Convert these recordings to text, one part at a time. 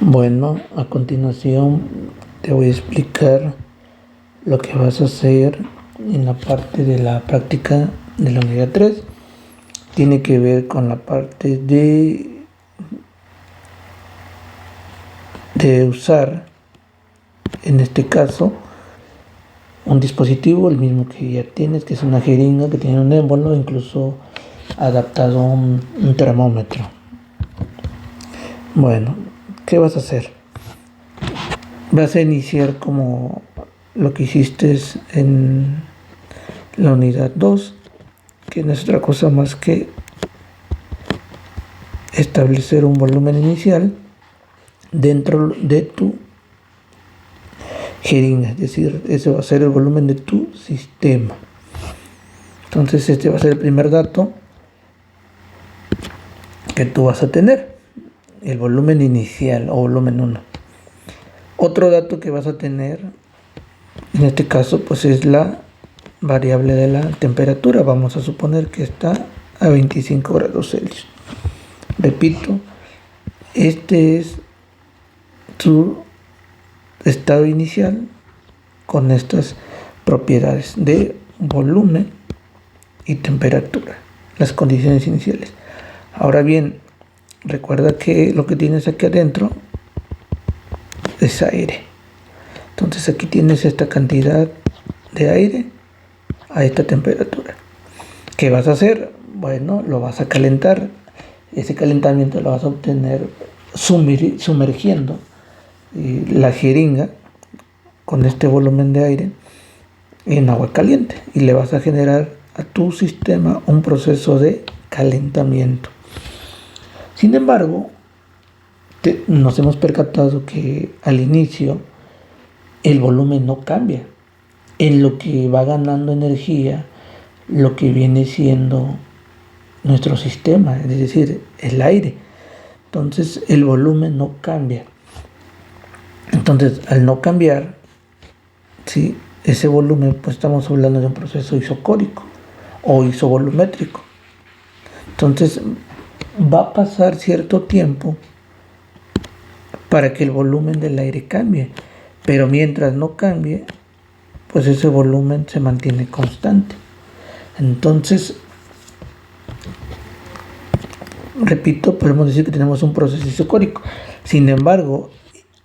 Bueno, a continuación te voy a explicar lo que vas a hacer en la parte de la práctica de la unidad 3. Tiene que ver con la parte de usar, en este caso, un dispositivo, el mismo que ya tienes, que es una jeringa que tiene un émbolo, incluso adaptado a un termómetro. Bueno, ¿qué vas a hacer? Vas a iniciar como lo que hiciste en la unidad 2, que no es otra cosa más que establecer un volumen inicial dentro de tu jeringa, es decir, ese va a ser el volumen de tu sistema. Entonces este va a ser el primer dato que tú vas a tener, el volumen inicial o volumen 1. Otro dato que vas a tener, en este caso, pues es la variable de la temperatura. Vamos a suponer que está a 25 grados Celsius. Repito, este es tu estado inicial con estas propiedades de volumen y temperatura, las condiciones iniciales. Ahora bien, recuerda que lo que tienes aquí adentro es aire. Entonces aquí tienes esta cantidad de aire a esta temperatura. ¿Qué vas a hacer? Bueno, lo vas a calentar. Ese calentamiento lo vas a obtener sumergiendo la jeringa con este volumen de aire en agua caliente, y le vas a generar a tu sistema un proceso de calentamiento. Sin embargo, nos hemos percatado que al inicio el volumen no cambia. En lo que va ganando energía, lo que viene siendo nuestro sistema, es decir, el aire. Entonces el volumen no cambia. Entonces, al no cambiar, ¿sí?, ese volumen, pues estamos hablando de un proceso isocórico o isovolumétrico. Entonces va a pasar cierto tiempo para que el volumen del aire cambie, pero mientras no cambie, pues ese volumen se mantiene constante. Entonces, repito, podemos decir que tenemos un proceso isocórico. Sin embargo,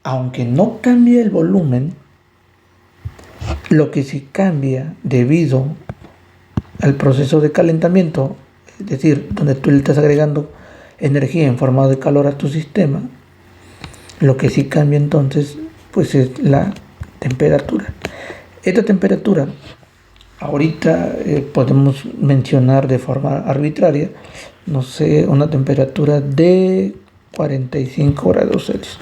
aunque no cambie el volumen, lo que sí cambia debido al proceso de calentamiento, es decir, donde tú le estás agregando energía en forma de calor a tu sistema, lo que sí cambia entonces, pues es la temperatura. Esta temperatura, ahorita podemos mencionar de forma arbitraria, no sé, una temperatura de 45 grados Celsius.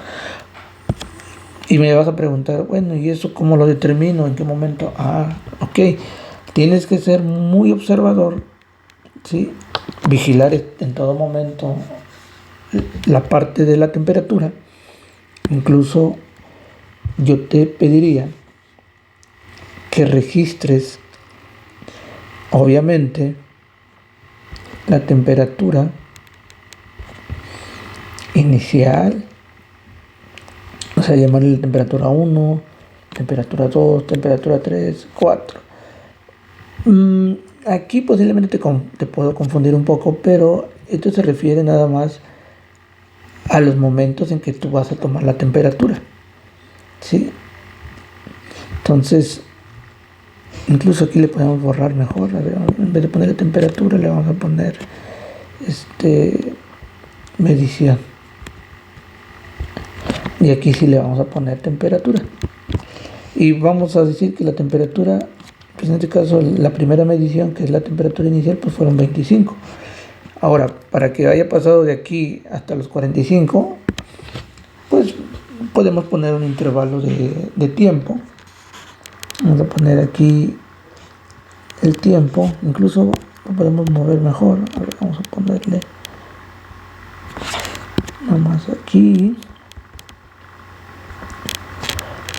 Y me vas a preguntar, bueno, ¿y eso cómo lo determino? ¿En qué momento? Ok, tienes que ser muy observador, ¿sí? Vigilar en todo momento la parte de la temperatura. Incluso yo te pediría que registres, obviamente, la temperatura inicial, o sea, llamarle temperatura 1, temperatura 2, temperatura 3, 4. Aquí posiblemente te puedo confundir un poco, pero esto se refiere nada más a los momentos en que tú vas a tomar la temperatura, ¿sí? Entonces, incluso aquí le podemos borrar mejor. A ver, en vez de poner la temperatura, le vamos a poner medición. Y aquí sí le vamos a poner temperatura. Y vamos a decir que la temperatura, pues en este caso, la primera medición, que es la temperatura inicial, pues fueron 25. Ahora, para que haya pasado de aquí hasta los 45, pues podemos poner un intervalo de tiempo. Vamos a poner aquí el tiempo, incluso lo podemos mover mejor. A ver, vamos a ponerle nomás aquí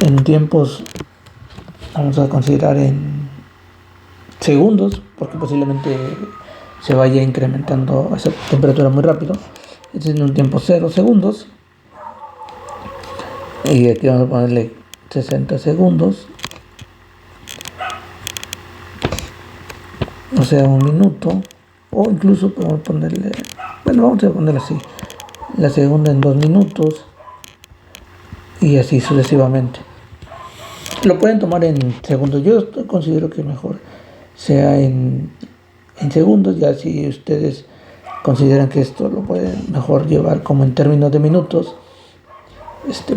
en tiempos, vamos a considerar en segundos, porque posiblemente se vaya incrementando esa temperatura muy rápido. Este es en un tiempo 0 segundos. Y aquí vamos a ponerle 60 segundos, o sea, 1 minuto, o incluso podemos ponerle, bueno, vamos a poner así, la segunda en 2 minutos, y así sucesivamente. Lo pueden tomar en segundos. Yo considero que mejor sea en segundos. Ya si ustedes consideran que esto lo pueden mejor llevar como en términos de minutos,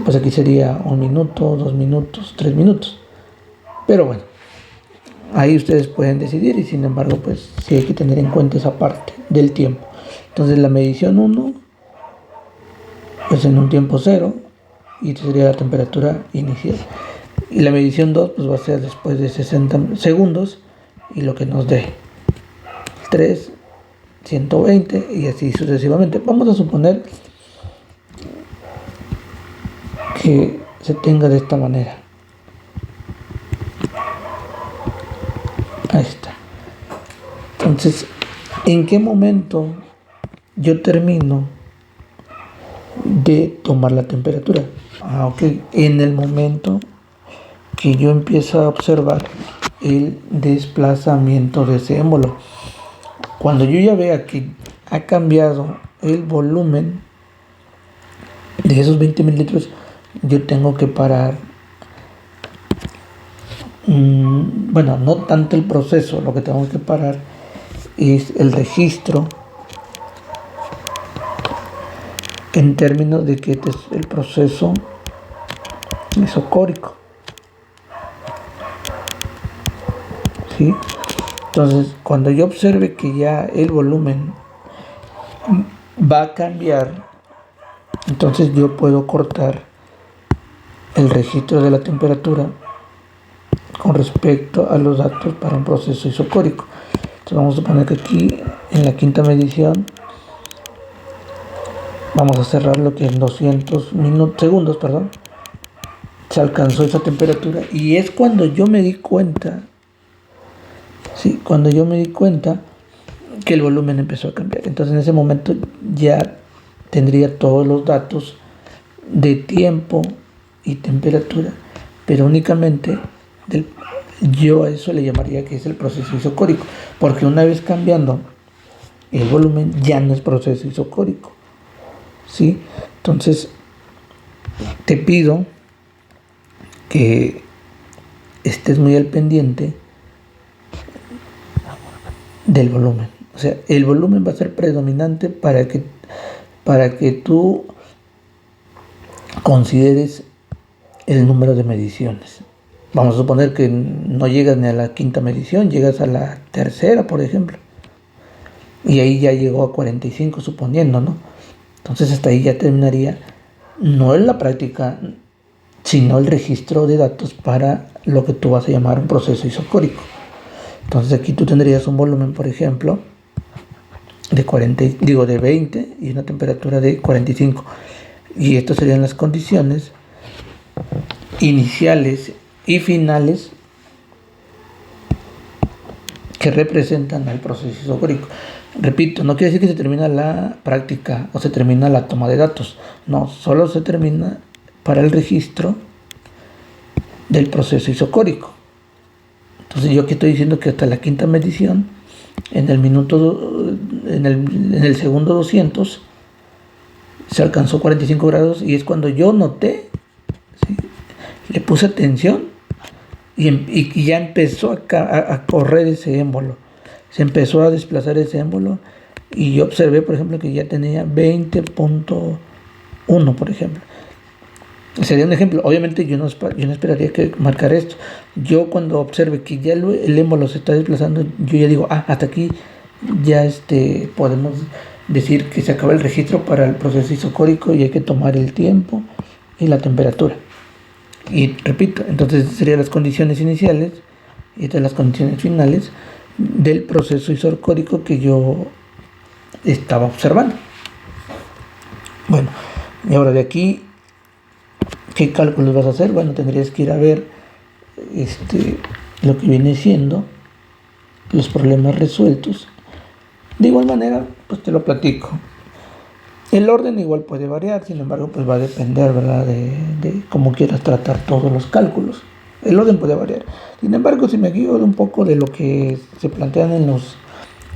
pues aquí sería 1 minuto, 2 minutos, 3 minutos. Pero bueno, ahí ustedes pueden decidir, y sin embargo, pues sí hay que tener en cuenta esa parte del tiempo. Entonces la medición 1 pues en un tiempo 0, y esta sería la temperatura inicial. Y la medición 2 pues va a ser después de 60 segundos, y lo que nos dé 3, 120 y así sucesivamente. Vamos a suponer que se tenga de esta manera. Ahí está. Entonces, ¿en qué momento yo termino de tomar la temperatura? Ok, en el momento que yo empiezo a observar el desplazamiento de ese émbolo. Cuando yo ya vea que ha cambiado el volumen de esos 20 mililitros, yo tengo que parar. Bueno, no tanto el proceso, lo que tengo que parar es el registro, en términos de que este es el proceso isocórico. ¿Sí? Entonces, cuando yo observe que ya el volumen va a cambiar, entonces yo puedo cortar el registro de la temperatura con respecto a los datos para un proceso isocórico. Entonces vamos a suponer que aquí en la quinta medición vamos a cerrar lo que en 200 segundos, se alcanzó esa temperatura, y es cuando yo me di cuenta, que el volumen empezó a cambiar. Entonces en ese momento ya tendría todos los datos de tiempo y temperatura, pero únicamente yo a eso le llamaría que es el proceso isocórico, porque una vez cambiando el volumen ya no es proceso isocórico. ¿Sí? Entonces te pido que estés muy al pendiente del volumen. O sea, el volumen va a ser predominante para que tú consideres el número de mediciones. Vamos a suponer que no llegas ni a la quinta medición, llegas a la tercera, por ejemplo, y ahí ya llegó a 45, suponiendo, ¿no? Entonces hasta ahí ya terminaría no en la práctica, sino el registro de datos para lo que tú vas a llamar un proceso isocórico. Entonces aquí tú tendrías un volumen, por ejemplo, de 20 y una temperatura de 45. Y estas serían las condiciones iniciales y finales que representan al proceso isocórico. Repito, no quiere decir que se termina la práctica o se termina la toma de datos. No, solo se termina para el registro del proceso isocórico. Entonces yo aquí estoy diciendo que hasta la quinta medición, en el segundo 200, se alcanzó 45 grados, y es cuando yo noté, ¿sí? Le puse atención, y ya empezó a correr ese émbolo. Se empezó a desplazar ese émbolo, y yo observé, por ejemplo, que ya tenía 20.1, por ejemplo. Sería un ejemplo. Obviamente yo no esperaría que marcar esto. Yo cuando observe que ya el émbolo se está desplazando, yo ya digo, hasta aquí ya podemos decir que se acaba el registro para el proceso isocórico, y hay que tomar el tiempo y la temperatura. Y repito, entonces serían las condiciones iniciales y estas las condiciones finales del proceso isocórico que yo estaba observando. Bueno, y ahora de aquí, ¿qué cálculos vas a hacer? Bueno, tendrías que ir a ver lo que viene siendo los problemas resueltos. De igual manera, pues te lo platico. El orden igual puede variar, sin embargo, pues va a depender, ¿verdad?, de cómo quieras tratar todos los cálculos. El orden puede variar. Sin embargo, si me guío de un poco de lo que se plantean en los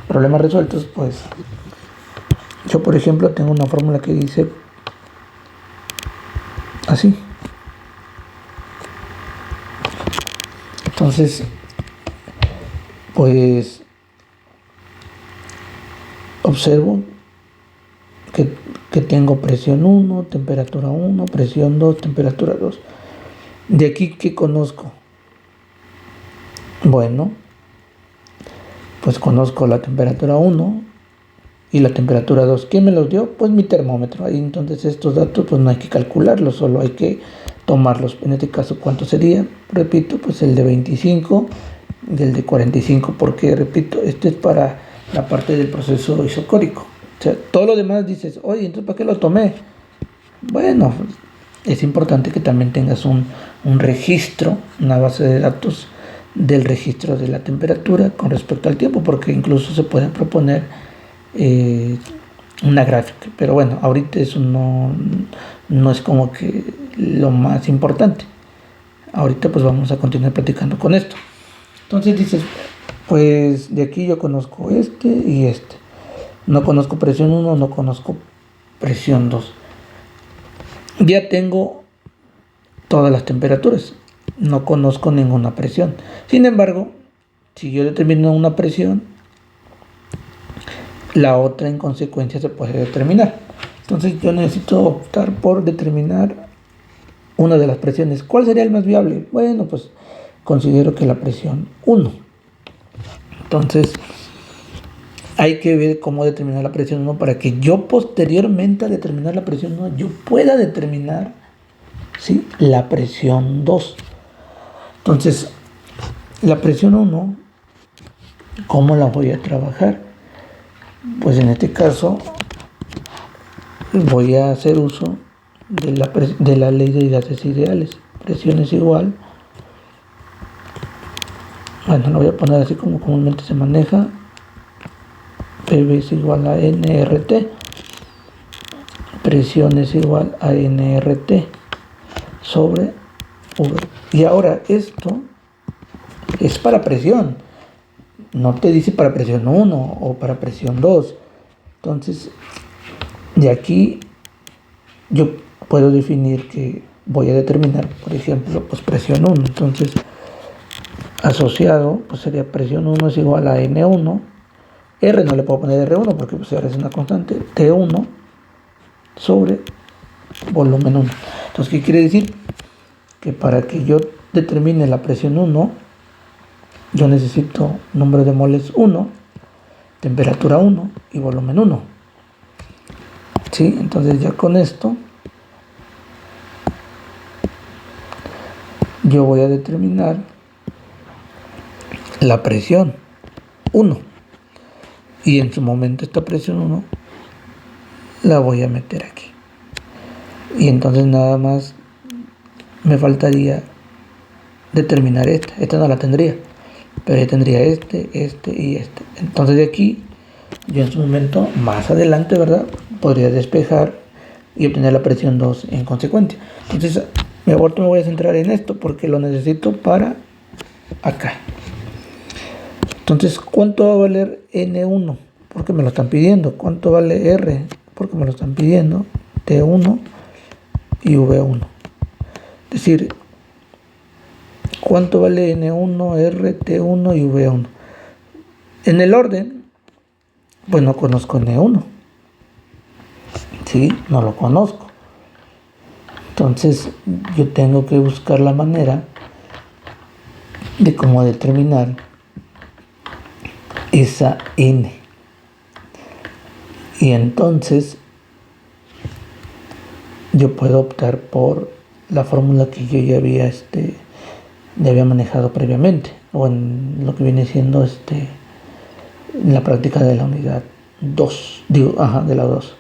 problemas resueltos, pues yo, por ejemplo, tengo una fórmula que dice así. Entonces, pues observo que tengo presión 1, temperatura 1, presión 2, temperatura 2. De aquí, ¿qué conozco? Bueno, pues conozco la temperatura 1 y la temperatura 2. ¿Quién me los dio? Pues mi termómetro. Ahí entonces estos datos pues no hay que calcularlos, solo hay que tomarlos. En este caso, ¿cuánto sería? Repito, pues el de 25 y el de 45, porque repito, este es para la parte del proceso isocórico. O sea, todo lo demás dices, oye, entonces ¿para qué lo tomé? Bueno, es importante que también tengas un registro, una base de datos del registro de la temperatura con respecto al tiempo, porque incluso se puede proponer una gráfica. Pero bueno, ahorita eso no es como que lo más importante. Ahorita pues vamos a continuar platicando con esto. Entonces dices, pues de aquí yo conozco este y este. No conozco presión 1, no conozco presión 2. Ya tengo todas las temperaturas. No conozco ninguna presión. Sin embargo, si yo determino una presión, la otra en consecuencia se puede determinar. Entonces yo necesito optar por determinar una de las presiones. ¿Cuál sería el más viable? Bueno, pues considero que la presión 1. Entonces hay que ver cómo determinar la presión 1 para que yo posteriormente a determinar la presión 1 yo pueda determinar, ¿sí?, la presión 2. Entonces, la presión 1, ¿cómo la voy a trabajar? Pues en este caso voy a hacer uso de la ley de gases ideales. Presión es igual, bueno, lo voy a poner así como comúnmente se maneja. PV es igual a nRT. Presión es igual a nRT sobre V. Y ahora esto es para presión. No te dice para presión 1 o para presión 2. Entonces, de aquí yo puedo definir que voy a determinar, por ejemplo, pues presión 1. Entonces, asociado, pues sería presión 1 es igual a N1. R no le puedo poner R1 porque pues R es una constante. T1 sobre volumen 1. Entonces, ¿qué quiere decir? Que para que yo determine la presión 1, yo necesito número de moles 1, temperatura 1 y volumen 1. ¿Sí? Entonces ya con esto yo voy a determinar la presión 1. Y en su momento esta presión 1 la voy a meter aquí. Y entonces nada más me faltaría determinar esta. Esta no la tendría, pero ya tendría este y este. Entonces de aquí yo en su momento, más adelante, ¿verdad?, podría despejar y obtener la presión 2 en consecuencia. Entonces me voy a centrar en esto porque lo necesito para acá. Entonces, ¿cuánto va a valer N1? Porque me lo están pidiendo. ¿Cuánto vale R? Porque me lo están pidiendo. T1 y V1. Es decir, ¿cuánto vale N1, R, T1 y V1? En el orden, pues no conozco N1. ¿Sí? No lo conozco. Entonces, yo tengo que buscar la manera de cómo determinar esa N. Y entonces yo puedo optar por la fórmula que yo ya había manejado previamente, o en lo que viene siendo en la práctica de la unidad 2, de la 2.